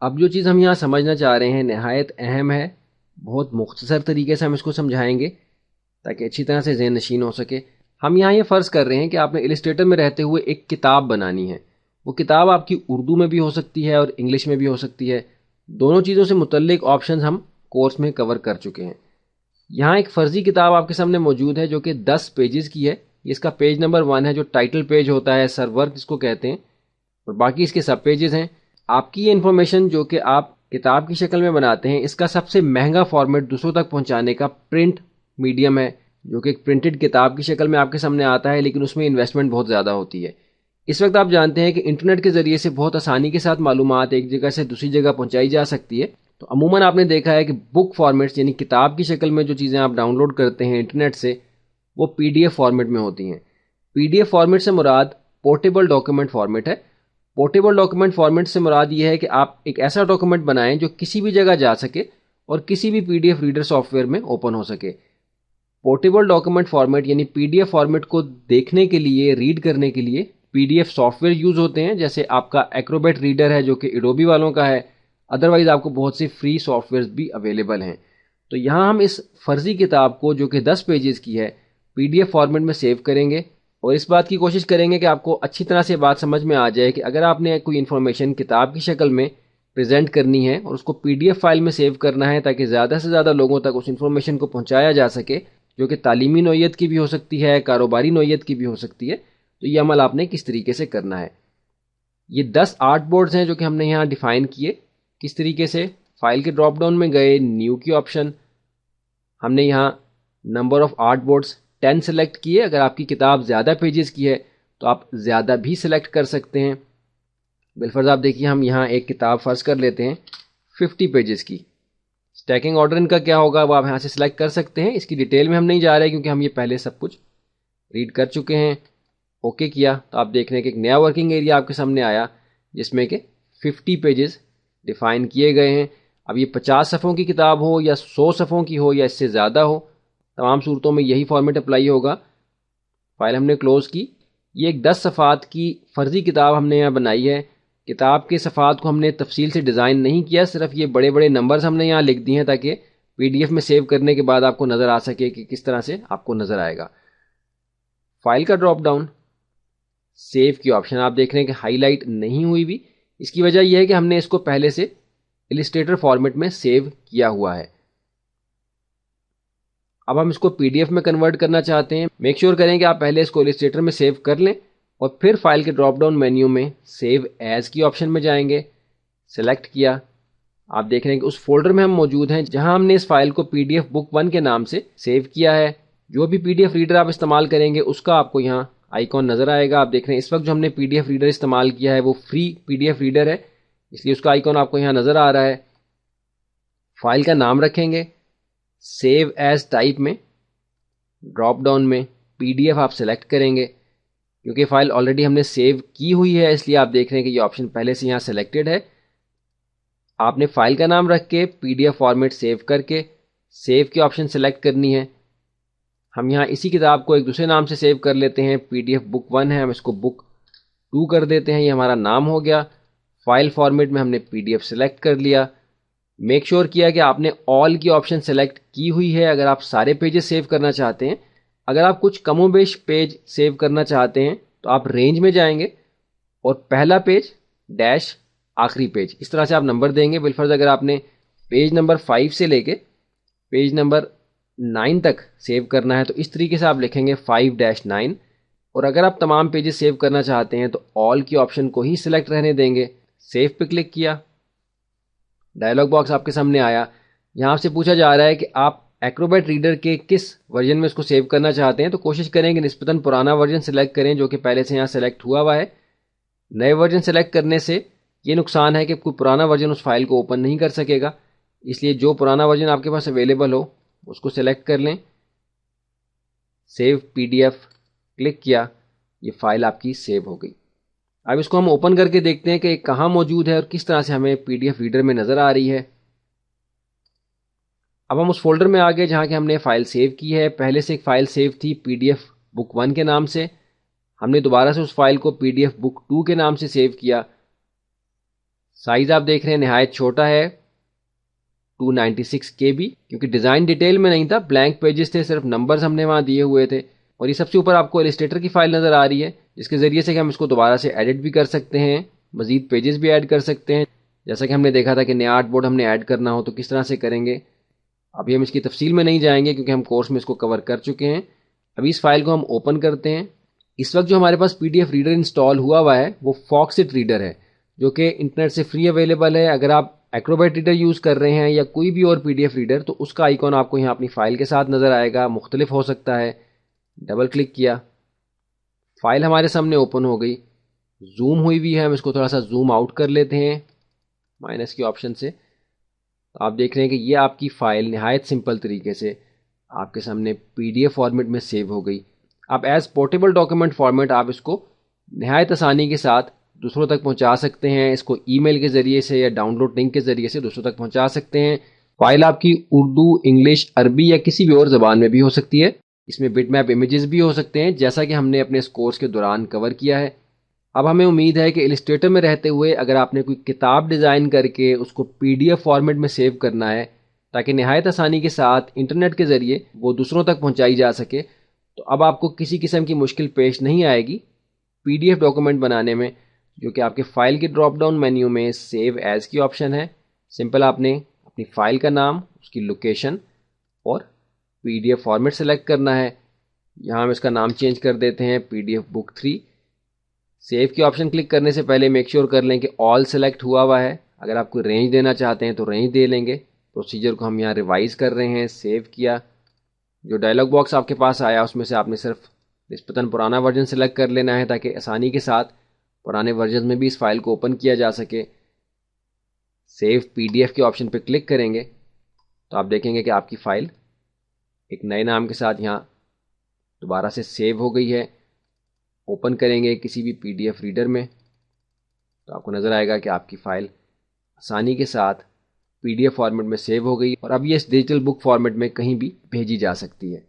اب جو چیز ہم یہاں سمجھنا چاہ رہے ہیں نہایت اہم ہے، بہت مختصر طریقے سے ہم اس کو سمجھائیں گے تاکہ اچھی طرح سے ذہن نشین ہو سکے۔ ہم یہاں یہ فرض کر رہے ہیں کہ آپ نے السٹریٹر میں رہتے ہوئے ایک کتاب بنانی ہے۔ وہ کتاب آپ کی اردو میں بھی ہو سکتی ہے اور انگلش میں بھی ہو سکتی ہے، دونوں چیزوں سے متعلق آپشنز ہم کورس میں کور کر چکے ہیں۔ یہاں ایک فرضی کتاب آپ کے سامنے موجود ہے جو کہ 10 پیجز کی ہے۔ اس کا پیج نمبر 1 ہے جو ٹائٹل پیج ہوتا ہے، سر ورک جس کو کہتے ہیں، اور باقی اس کے سب پیجز ہیں۔ آپ کی یہ انفارمیشن جو کہ آپ کتاب کی شکل میں بناتے ہیں، اس کا سب سے مہنگا فارمیٹ دوسروں تک پہنچانے کا پرنٹ میڈیم ہے، جو کہ ایک پرنٹڈ کتاب کی شکل میں آپ کے سامنے آتا ہے، لیکن اس میں انویسٹمنٹ بہت زیادہ ہوتی ہے۔ اس وقت آپ جانتے ہیں کہ انٹرنیٹ کے ذریعے سے بہت آسانی کے ساتھ معلومات ایک جگہ سے دوسری جگہ پہنچائی جا سکتی ہے، تو عموماً آپ نے دیکھا ہے کہ بک فارمیٹس یعنی کتاب کی شکل میں جو چیزیں آپ ڈاؤن لوڈ کرتے ہیں انٹرنیٹ سے، وہ پی ڈی ایف فارمیٹ میں ہوتی ہیں۔ پی ڈی ایف فارمیٹ سے مراد پورٹیبل ڈاکیومنٹ فارمیٹ ہے۔ پورٹیبل ڈاکیومنٹ فارمیٹ سے مراد یہ ہے کہ آپ ایک ایسا ڈاکیومنٹ بنائیں جو کسی بھی جگہ جا سکے اور کسی بھی P D F reader software میں اوپن ہو سکے۔ پورٹیبل ڈاکیومنٹ فارمیٹ یعنی پی ڈی ایف فارمیٹ کو دیکھنے کے لیے، ریڈ کرنے کے لیے P D F software use ہوتے ہیں، جیسے آپ کا ایکروبیٹ ریڈر ہے جو کہ ایڈوبی والوں کا ہے، ادروائز آپ کو بہت سی فری سافٹ ویئرز بھی اویلیبل ہیں۔ تو یہاں ہم اس فرضی کتاب کو جو کہ 10 پیجز کی ہے پی ڈی ایف فارمیٹ میں سیو کریں گے، اور اس بات کی کوشش کریں گے کہ آپ کو اچھی طرح سے بات سمجھ میں آ جائے کہ اگر آپ نے کوئی انفارمیشن کتاب کی شکل میں پریزنٹ کرنی ہے اور اس کو پی ڈی ایف فائل میں سیو کرنا ہے تاکہ زیادہ سے زیادہ لوگوں تک اس انفارمیشن کو پہنچایا جا سکے، جو کہ تعلیمی نوعیت کی بھی ہو سکتی ہے، کاروباری نوعیت کی بھی ہو سکتی ہے، تو یہ عمل آپ نے کس طریقے سے کرنا ہے۔ یہ 10 آرٹ بورڈز ہیں جو کہ ہم نے یہاں ڈیفائن کیے۔ کس طریقے سے؟ فائل کے ڈراپ ڈاؤن میں گئے، نیو کی آپشن، ہم نے یہاں number of art boards 10 select کیے۔ اگر آپ کی کتاب زیادہ پیجز کی ہے تو آپ زیادہ بھی سلیکٹ کر سکتے ہیں۔ بالفرض آپ دیکھیے ہم یہاں ایک کتاب فرض کر لیتے ہیں 50 پیجز کی۔ اسٹیکنگ آرڈر ان کا کیا ہوگا وہ آپ یہاں سے سلیکٹ کر سکتے ہیں، اس کی ڈیٹیل میں ہم نہیں جا رہے کیونکہ ہم یہ پہلے سب کچھ ریڈ کر چکے ہیں۔ اوکے کیا تو آپ دیکھ رہے ہیں کہ ایک نیا ورکنگ ایریا آپ کے سامنے آیا جس میں کہ 50 پیجز ڈیفائن کیے گئے ہیں۔ اب یہ 50 صفحوں کی کتاب ہو یا 100 صفحوں کی ہو یا اس سے زیادہ ہو، تمام صورتوں میں یہی فارمیٹ اپلائی ہوگا۔ فائل ہم نے کلوز کی۔ یہ ایک 10 صفحات کی فرضی کتاب ہم نے یہاں بنائی ہے۔ کتاب کے صفحات کو ہم نے تفصیل سے ڈیزائن نہیں کیا، صرف یہ بڑے بڑے نمبرز ہم نے یہاں لکھ دیے ہیں تاکہ پی ڈی ایف میں سیو کرنے کے بعد آپ کو نظر آ سکے کہ کس طرح سے آپ کو نظر آئے گا۔ فائل کا ڈراپ ڈاؤن، سیو کی آپشن آپ دیکھ رہے ہیں کہ ہائی لائٹ نہیں ہوئی بھی، اس کی وجہ یہ ہے کہ ہم نے اس کو پہلے سے السٹریٹر فارمیٹ میں سیو کیا ہوا ہے۔ اب ہم اس کو پی ڈی ایف میں کنورٹ کرنا چاہتے ہیں۔ میک شیور کریں کہ آپ پہلے اس کو السٹریٹر میں سیو کر لیں اور پھر فائل کے ڈراپ ڈاؤن مینیو میں سیو ایز کی آپشن میں جائیں گے۔ سلیکٹ کیا، آپ دیکھ رہے ہیں کہ اس فولڈر میں ہم موجود ہیں جہاں ہم نے اس فائل کو پی ڈی ایف بک 1 کے نام سے سیو کیا ہے۔ جو بھی پی ڈی ایف ریڈر آپ استعمال کریں گے اس کا آپ کو یہاں آئیکن نظر آئے گا۔ آپ دیکھ رہے ہیں اس وقت جو ہم نے پی ڈی ایف ریڈر استعمال کیا ہے وہ free P D F reader ہے، اس لیے اس کا آئیکن آپ کو یہاں نظر آ رہا ہے۔ فائل کا نام رکھیں گے، سیو ایز ٹائپ میں ڈراپ ڈاؤن میں پی ڈی ایف آپ سلیکٹ کریں گے۔ کیونکہ فائل آلریڈی ہم نے سیو کی ہوئی ہے اس لیے آپ دیکھ رہے ہیں کہ یہ آپشن پہلے سے یہاں سلیکٹڈ ہے۔ آپ نے فائل کا نام رکھ کے P D F format save کر کے سیو کی آپشن سلیکٹ کرنی ہے۔ ہم یہاں اسی کتاب کو ایک دوسرے نام سے سیو کر لیتے ہیں، پی ڈی ایف بک 1 ہے، ہم اس کو بک 2 کر دیتے ہیں، یہ ہمارا نام ہو گیا۔ فائل فارمیٹ میں ہم نے پی ڈی ایف سلیکٹ کر لیا۔ میک شیور کیا کہ آپ نے آل کی آپشن سلیکٹ کی ہوئی ہے اگر آپ سارے پیجز سیو کرنا چاہتے ہیں۔ اگر آپ کچھ کم و بیش پیج سیو کرنا چاہتے ہیں تو آپ رینج میں جائیں گے اور پہلا پیج ڈیش آخری پیج، اس طرح سے آپ نمبر دیں گے۔ بالفرض اگر آپ نے پیج نمبر 5 سے لے کے پیج نمبر 9 تک سیو کرنا ہے تو اس طریقے سے آپ لکھیں گے 5-9، اور اگر آپ تمام پیجز سیو کرنا چاہتے ہیں تو آل کی آپشن کو ہی سلیکٹ رہنے دیں گے۔ سیو پہ کلک کیا، ڈائلاگ باکس آپ کے سامنے آیا۔ یہاں آپ سے پوچھا جا رہا ہے کہ آپ ایکروبیٹ ریڈر کے کس ورژن میں اس کو سیو کرنا چاہتے ہیں، تو کوشش کریں کہ نسبتاً پرانا ورژن سلیکٹ کریں جو کہ پہلے سے یہاں سلیکٹ ہوا ہے۔ نئے ورژن سلیکٹ کرنے سے یہ نقصان ہے کہ کوئی پرانا ورژن اس فائل کو اوپن نہیں کر سکے گا، اس لیے جو پرانا ورژن آپ کے پاس اویلیبل ہو اس کو سلیکٹ کر لیں۔ Save P D F click کیا، یہ فائل آپ کی سیو ہو گئی۔ اب اس کو ہم اوپن کر کے دیکھتے ہیں کہ یہ کہاں موجود ہے اور کس طرح سے ہمیں پی ڈی ایف ریڈر میں نظر آ رہی ہے۔ اب ہم اس فولڈر میں آگے جہاں کہ ہم نے فائل سیو کی ہے، پہلے سے ایک فائل سیو تھی پی ڈی ایف بک 1 کے نام سے، ہم نے دوبارہ سے اس فائل کو پی ڈی ایف بک 2 کے نام سے سیو کیا۔ سائز آپ دیکھ رہے ہیں نہایت چھوٹا ہے 296 KB، کیونکہ ڈیزائن ڈیٹیل میں نہیں تھا، بلینک پیجز تھے، صرف نمبرز ہم نے وہاں دیے ہوئے تھے. اور یہ سب سے اوپر آپ کو السٹریٹر کی فائل نظر آ رہی ہے، جس کے ذریعے سے کہ ہم اس کو دوبارہ سے ایڈٹ بھی کر سکتے ہیں، مزید پیجز بھی ایڈ کر سکتے ہیں. جیسا کہ ہم نے دیکھا تھا کہ نیا آرٹ بورڈ ہم نے ایڈ کرنا ہو تو کس طرح سے کریں گے. ابھی ہم اس کی تفصیل میں نہیں جائیں گے کیونکہ ہم کورس میں اس کو کور کر چکے ہیں. ابھی اس فائل کو ہم اوپن کرتے ہیں. اس وقت جو ہمارے پاس PDF ریڈر انسٹال ہوا ہے وہ فاکسٹ ریڈر ہے، جو کہ انٹرنیٹ سے فری اویلیبل ہے. اگر آپ ایکروبیٹ ریڈر یوز کر رہے ہیں یا کوئی بھی اور PDF ریڈر تو اس کا آئیکن آپ کو یہاں اپنی فائل کے ساتھ نظر آئے گا، مختلف ہو سکتا ہے. ڈبل کلک کیا، فائل ہمارے سامنے اوپن ہو گئی، زوم ہوئی بھی ہے. ہم اس کو تھوڑا سا زوم آؤٹ کر لیتے ہیں مائنس کے آپشن سے. آپ دیکھ رہے ہیں کہ یہ آپ کی فائل نہایت سمپل طریقے سے آپ کے سامنے PDF فارمیٹ میں سیو ہو گئی. آپ ایز پورٹیبل ڈاکیومنٹ فارمیٹ آپ اس کو نہایت آسانی کے ساتھ دوسروں تک پہنچا سکتے ہیں. اس کو ای میل کے ذریعے سے یا ڈاؤن لوڈ لنک کے ذریعے سے دوسروں تک پہنچا سکتے ہیں. فائل آپ کی اردو، انگلش، عربی یا کسی بھی اور زبان میں بھی ہو سکتی ہے. اس میں بٹ میپ امیجز بھی ہو سکتے ہیں، جیسا کہ ہم نے اپنے اس کورس کے دوران کور کیا ہے. اب ہمیں امید ہے کہ السٹریٹر میں رہتے ہوئے اگر آپ نے کوئی کتاب ڈیزائن کر کے اس کو PDF فارمیٹ میں سیو کرنا ہے تاکہ نہایت آسانی کے ساتھ انٹرنیٹ کے ذریعے وہ دوسروں تک پہنچائی جا سکے، تو اب آپ کو کسی قسم کی مشکل پیش نہیں آئے گی PDF ڈاکومنٹ بنانے میں، جو کہ آپ کے فائل کے ڈراپ ڈاؤن مینیو میں سیو ایز کی آپشن ہے. سمپل آپ نے اپنی فائل کا نام، اس کی لوکیشن اور PDF فارمیٹ سلیکٹ کرنا ہے. یہاں ہم اس کا نام چینج کر دیتے ہیں PDF بک 3. سیو کی آپشن کلک کرنے سے پہلے میک شیور کر لیں کہ آل سلیکٹ ہوا ہے. اگر آپ کوئی رینج دینا چاہتے ہیں تو رینج دے لیں گے. پروسیجر کو ہم یہاں ریوائز کر رہے ہیں. سیو کیا، جو ڈائلاگ باکس آپ کے پاس آیا اس میں سے آپ نے صرف نسبتاً پرانا ورژن سلیکٹ کر لینا ہے تاکہ آسانی کے ساتھ پرانے ورژن میں بھی اس فائل کو اوپن کیا جا سکے. سیو PDF کے آپشن پہ کلک کریں گے تو آپ دیکھیں گے کہ آپ کی فائل ایک نئے نام کے ساتھ یہاں دوبارہ سے سیو ہو گئی ہے. اوپن کریں گے کسی بھی PDF ریڈر میں تو آپ کو نظر آئے گا کہ آپ کی فائل آسانی کے ساتھ PDF فارمیٹ میں سیو ہو گئی اور اب یہ اس ڈیجیٹل بک فارمیٹ میں کہیں بھی بھیجی جا سکتی ہے.